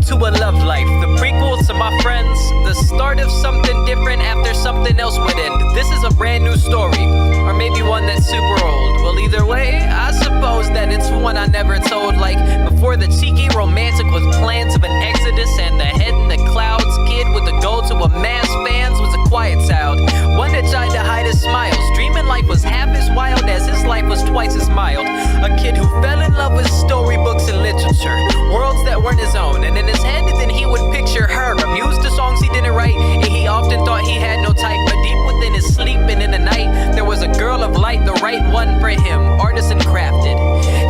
prequel to a love life, the prequel to my friends, the start of something different after something else would end. This is a brand new story, or maybe one that's super old. Well, either way, I suppose that it's one I never told. Like before the cheeky romantic with plans of an exodus and the head in the clouds kid with the goal to amass fans was a quiet child, one that tried to hide his smiles, dreaming life was half as wild as his life was twice as mild. A kid who fell in love with storybooks and literature, worlds that weren't his own, and in his head then he would picture her, amused to songs he didn't write, and he often thought he had no type, but deep within his sleep and in the night there was a girl of light, the right one for him, artisan crafted.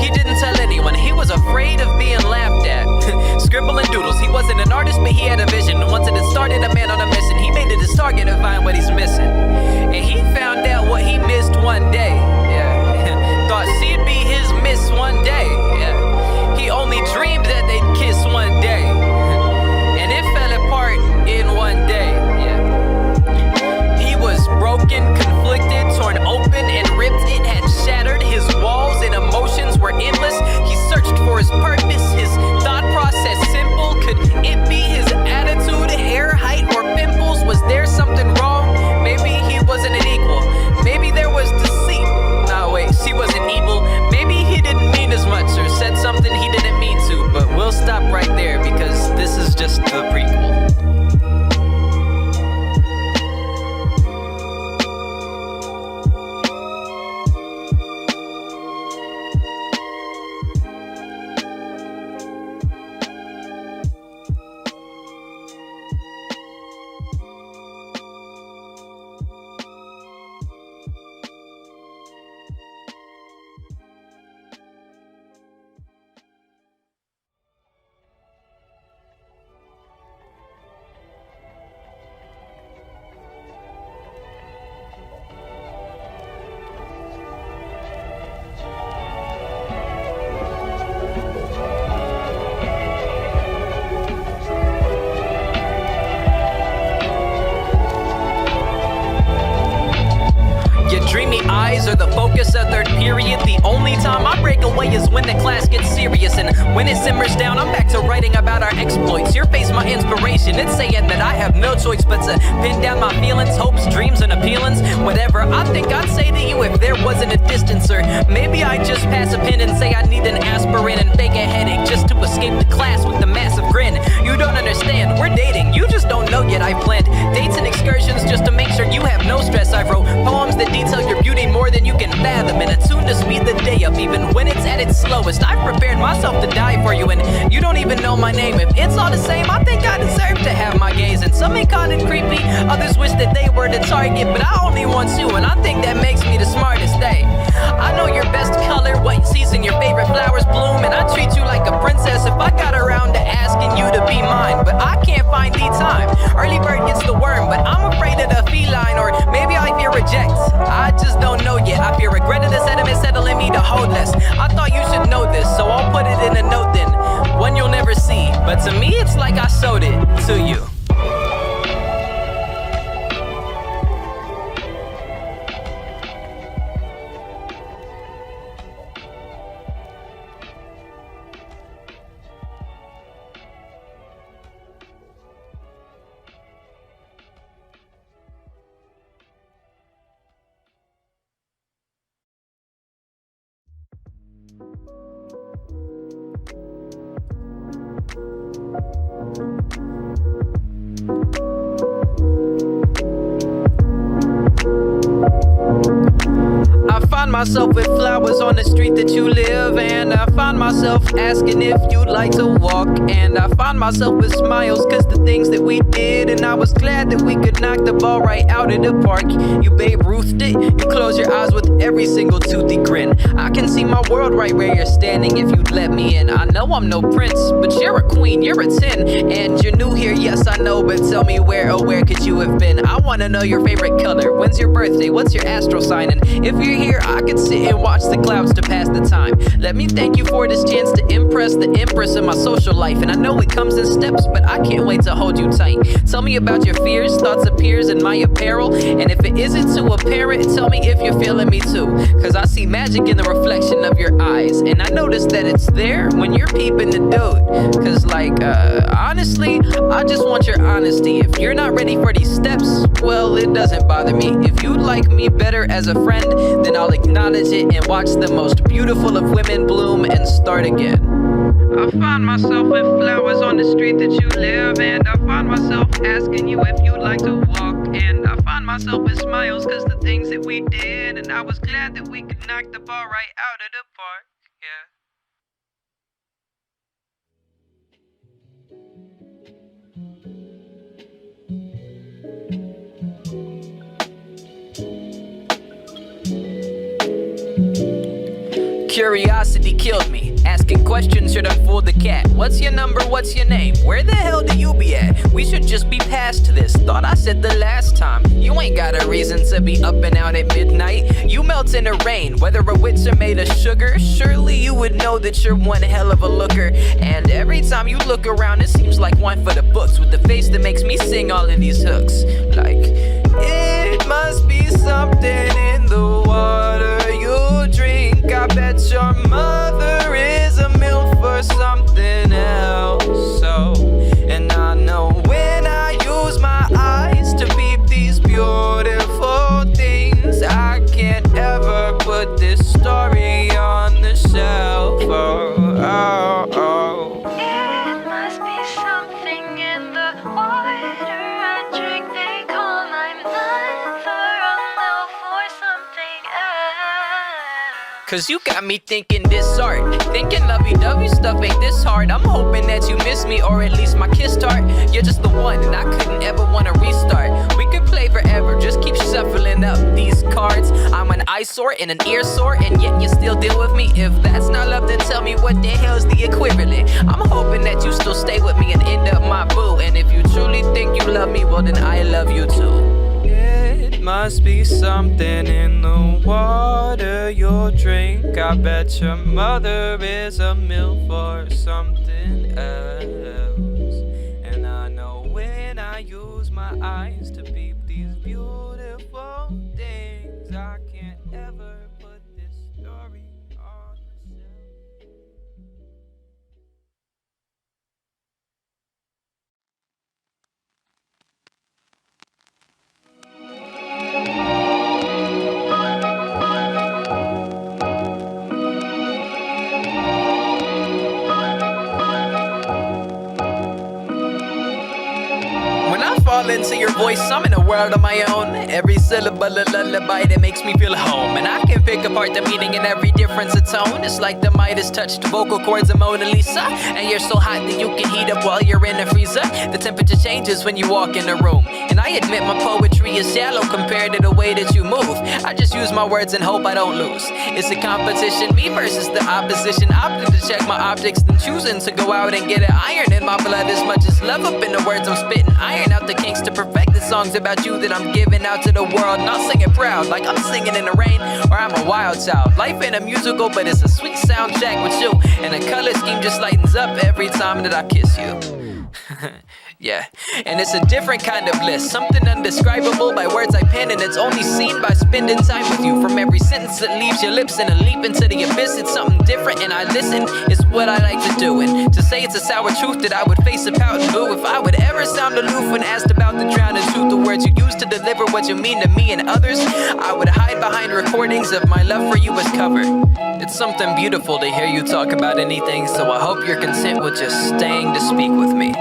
He didn't tell anyone, he was afraid of being laughed at. Scribbling doodles, he wasn't an artist but he had a vision. Once it had started, a man on a mission, he made it his target to find what he's missing, and he found out what he missed one day. Thought she'd be his miss one day. He only dreamed that they'd kiss one day, and it fell apart in one day. He was broken, conflicted, torn open and ripped. It had shattered his walls and emotions were endless. He searched for his purpose, his thought process simple. Could it be his attitude, hair, height, or pimples? Was there something wrong? Maybe he wasn't an equal. Maybe there was deceit. No, wait, she wasn't evil. Maybe he didn't mean as much or said something he didn't mean to. But we'll stop right there because this is just the prequel. Dreamy eyes are the focus of third period. The only time I break away is when the class gets serious, and when it simmers down, I'm back to writing about our exploits. Your face, my inspiration. It's saying that I have no choice but to pin down my feelings, hopes, dreams, and appealings. Whatever I think I'd say to you if there wasn't a distancer. Maybe I'd just pass a pen and say I need an aspirin and fake a headache just to escape the class with the massive grin. You don't understand, we're dating. You just don't know yet. I planned dates and excursions just to make sure you have no stress. I wrote poems that detail your beauty more than you can fathom, and attuned to speed the day up even when it's at its slowest. I've prepared myself to die for you, and you don't even know my name. If it's all the same, I think I deserve to have my gaze. And some may call it creepy, others wish that they were the target, but I only want you, and I think that makes me the smartest. Hey, I know your best color, what season your favorite flowers bloom, and I treat you like a princess if I got around to asking you to be mine. But I can't find the time. Early bird gets the worm, but I'm afraid of the feline, or maybe I fear reject. I just don't know yet. I fear regret of the sediment settling me to hold less. I thought you should know this, so I'll put it in a note then, one you'll never see. But to me, it's like I showed it to you. I find myself with flowers on the street that you live, and I find myself asking if you'd like to walk, and I find myself with smiles cause the things that we did, and I was glad that we could knock the ball right out of the park. You Babe Ruthed it, you close your eyes with every single toothy grin. I can see my world right where you're standing if you'd let me in. I know I'm no prince, but you're a queen, you're a 10, and you're new here, yes I know, but tell me where, where could you have been? I wanna know your favorite color, when's your birthday, what's your astral sign, and if you're here I could sit and watch the clouds to pass the time. Let me thank you for this chance to impress the empress of my social life. And I know it comes in steps, but I can't wait to hold you tight. Tell me about your fears, thoughts appears in my apparel. And if it isn't too apparent, tell me if you're feeling me too. Cause I see magic in the reflection of your eyes. And I notice that it's there when you're peeping the dude. Cause honestly, I just want your honesty. If you're not ready for these steps, well, it doesn't bother me. If you like me better as a friend, then I'll acknowledge it and watch the most beautiful of women bloom and start again. I find myself with flowers on the street that you live, and I find myself asking you if you'd like to walk, and I find myself with smiles cause the things that we did, and I was glad that we could knock the ball right out of the park, yeah. Curiosity killed me. Asking questions should unfold the cat. What's your number? What's your name? Where the hell do you be at? We should just be past this. Thought I said the last time. You ain't got a reason to be up and out at midnight. You melt in the rain. Whether our wits are made of sugar, surely you would know that you're one hell of a looker. And every time you look around, it seems like one for the books, with the face that makes me sing all of these hooks. Like, it must be something in the water you drink. I bet your mother is a MILF or something else. So, and I know when I use my eyes to peep these beautiful things, I can't ever put this story on the shelf. It must be something in the water I drink. They call my mother a MILF or something else. Cause you got me thinking this art, thinking lovey-dovey stuff ain't this hard. I'm hoping that you miss me, or at least my kiss tart. You're just the one, and I couldn't ever wanna restart. We could play forever, just keep shuffling up these cards. I'm an eyesore and an ear sore, and yet you still deal with me. If that's not love, then tell me what the hell's the equivalent. I'm hoping that you still stay with me and end up my boo. And if you truly think you love me, well then I love you too. It must be something in the water you'll drink. I bet your mother is a MILF or something else. And I know when I use my eyes to peep these beautiful things, I can't ever put this story on the shelf. Fall into your voice, I'm in a world of my own. Every syllable a lullaby that makes me feel home. And I can pick apart the meaning in every difference of tone. It's like the Midas touched vocal cords of Mona Lisa. And you're so hot that you can heat up while you're in the freezer. The temperature changes when you walk in the room. And I admit my poetry is shallow compared to the way that you move. I just use my words and hope I don't lose. It's a competition, me versus the opposition. Opting to check my optics, then choosing to go out and get an iron in my blood. As much as love up in the words I'm spitting. Iron out the kinks to perfect the songs about you that I'm giving out to the world. Not singing proud like I'm singing in the rain, or I'm a wild child. Life ain't a musical, but it's a sweet soundtrack with you. And the color scheme just lightens up every time that I kiss you. Yeah, and it's a different kind of bliss, something undescribable by words I pen, and it's only seen by spending time with you. From every sentence that leaves your lips and a leap into the abyss, it's something different and I listen, it's what I like to do. And to say it's a sour truth that I would face a pout and boo if I would ever sound aloof when asked about the drowning truth. The words you use to deliver what you mean to me and others, I would hide behind recordings of my love for you as cover. It's something beautiful to hear you talk about anything, so I hope you're content with just staying to speak with me.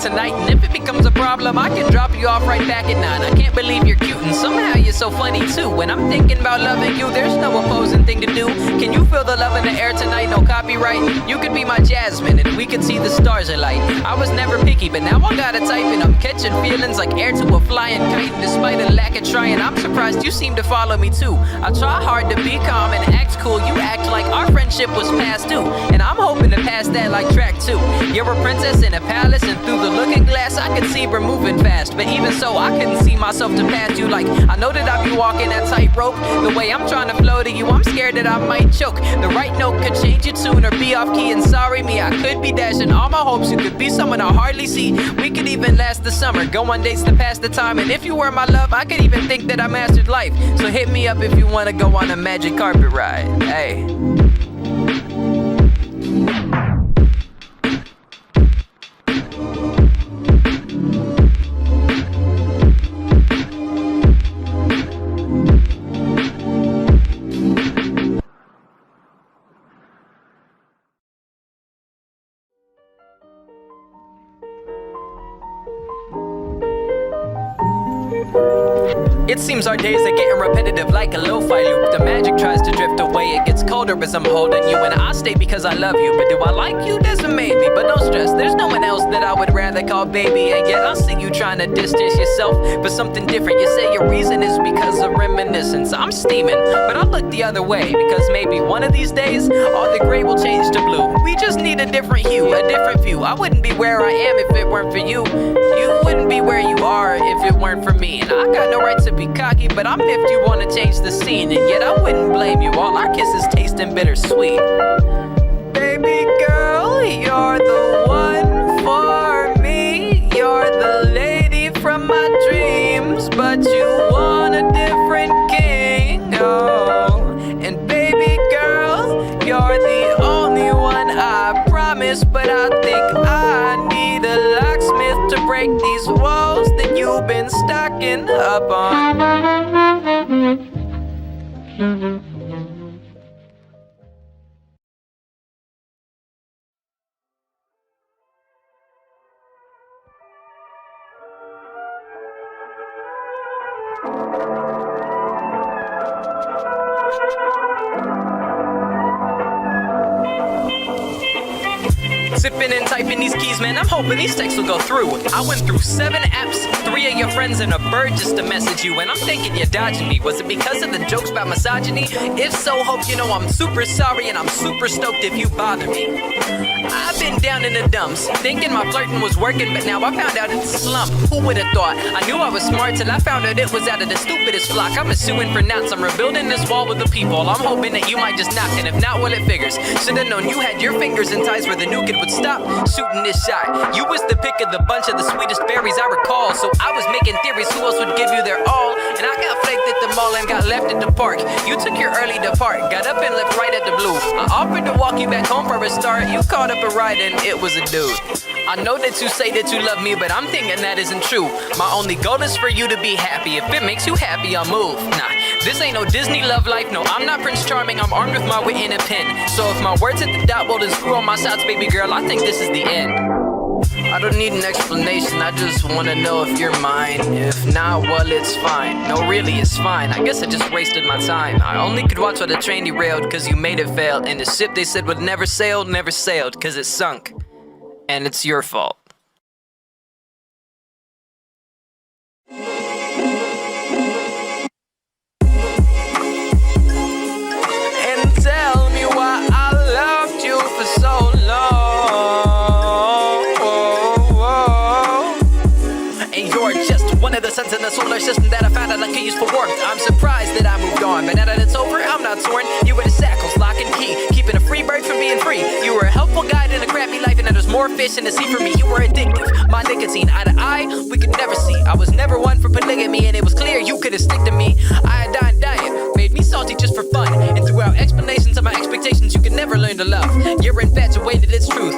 tonight. And if it becomes a problem, I can drop you off right back at 9. I can't believe you're cute and somehow you're so funny too. When I'm thinking about loving you, there's no opposing thing to do. Can you feel the love in the air tonight? No copyright. You could be my Jasmine and we could see the stars alight. I was never picky, but now I got a type and I'm catching feelings like air to a flying kite. Despite a lack of trying, I'm surprised you seem to follow me too. I try hard to be calm and act cool. You act like our friendship was past due, and I'm hoping to pass that like track 2. You're a princess in a palace, and through the looking glass I could see we're moving fast. But even so, I couldn't see myself to pass you. Like, I know that I'd be walking that tightrope. The way I'm trying to flow to you, I'm scared that I might choke. The right note could change your tune or be off key, and sorry me, I could be dashing all my hopes. You could be someone I hardly see. We could even last the summer, go on dates to pass the time. And if you were my love, I could even think that I mastered life. So hit me up if you wanna go on a magic carpet ride. Hey. It seems our days are getting repetitive like a lo-fi loop. The magic tries to drift away, it gets colder as I'm holding you. And I stay because I love you, but do I like you? There's a maybe, but don't stress, there's no one else that I would rather call baby. And yet I see you trying to distance yourself for something different. You say your reason is because of reminiscence. I'm steaming, but I look the other way, because maybe one of these days all the gray will change to blue. We just need a different hue, a different view. I wouldn't be where I am if it weren't for you. You wouldn't be where you are if it weren't for me. And I got no right to be cocky, but I'm if you wanna change the scene. And yet I wouldn't blame you, all our kisses tasting bittersweet. Baby girl, you're the one for me. You're the lady from my dreams, but you want a different king. Oh, and baby girl, you're the only one, I promise. But I think I need a locksmith to break these walls that you've been stocking up on. Sipping and typing these keys, man, I'm hoping these texts will go through. I went through 7 apps, 3 of your friends and a bird just to message you. And I'm thinking you're dodging me. Was it because of the jokes about misogyny? If so, hope you know I'm super sorry, and I'm super stoked if you bother me. I've been down in the dumps, thinking my flirting was working, but now I found out it's a slump. Who would've thought? I knew I was smart till I found out it was out of the stupidest flock. I'm assuming for nouns, I'm rebuilding this wall with the people. I'm hoping that you might just knock, and if not, well, it figures. Should've known you had your fingers in ties where the new kid would stop shooting this shot. You was the pick of the bunch of the sweetest berries I recall, so I was making theories who else would give you their all. And I got flaked at the mall and got left at the park. You took your early depart, got up and left right at the blue. I offered to walk you back home for a start. You caught up a ride and it was a dude. I know that you say that you love me, but I'm thinking that isn't true. My only goal is for you to be happy. If it makes you happy, I'll move. Nah, this ain't no Disney love life. No, I'm not Prince Charming. I'm armed with my wit and a pen. So if my words hit the dot, well, then screw on my sides, baby girl. I think this is the end. I don't need an explanation, I just wanna know if you're mine. If not, well, it's fine. No, really, it's fine. I guess I just wasted my time. I only could watch while the train derailed, cause you made it fail. And the ship they said would never sailed, cause it sunk. And it's your fault. And tell me why I loved you for so long. And you're just one of the suns in the solar system that I found out I could use for warmth. I'm surprised that I moved on, but now that it's over, I'm not torn. You were the shackles, lock and key, keeping a free bird from being free. You were a helpful guide in a crappy life, and now there's more fish in the sea for me. You were addictive, my nicotine, eye to eye, we could never see. I was never one for polygamy, and it was clear you couldn't stick to me. Iodine diet made me salty just for fun, and throughout explanations of my expectations, you could never learn to love. You're infatuated, it's truth.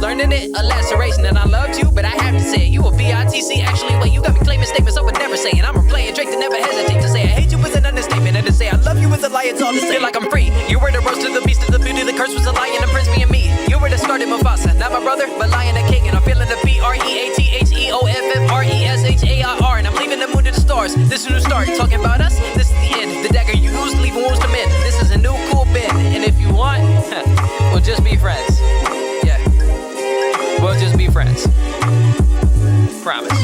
Learning it, a laceration, and I loved you, but I have to say, you a B-I-T-C. Actually, wait, you got me claiming statements I would never say, and I'm replaying Drake to never hesitate to say I hate you was an understatement, and to say I love you is a lie. It's all to say like I'm free. You were the roast of the beast of the beauty, the curse was a lion, and Prince me and me. You were the scarred Mufasa, not my brother, but lion and king, and I'm feeling the beat REATHEOFFRESHAIR. And I'm leaving the moon to the stars. This is a new start. Talking about us, this is the end. The dagger you use, leaving wounds to mend. This is a new cool bit. And if you want, we'll just be friends. Yeah. We'll just be friends. Promise.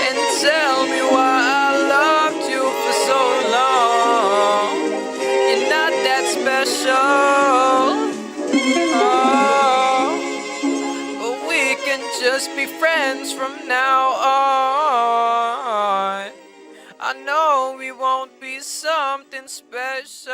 And tell me why I loved you for so long. You're not that special. Oh, but we can just be friends from now on. I know we won't be something special.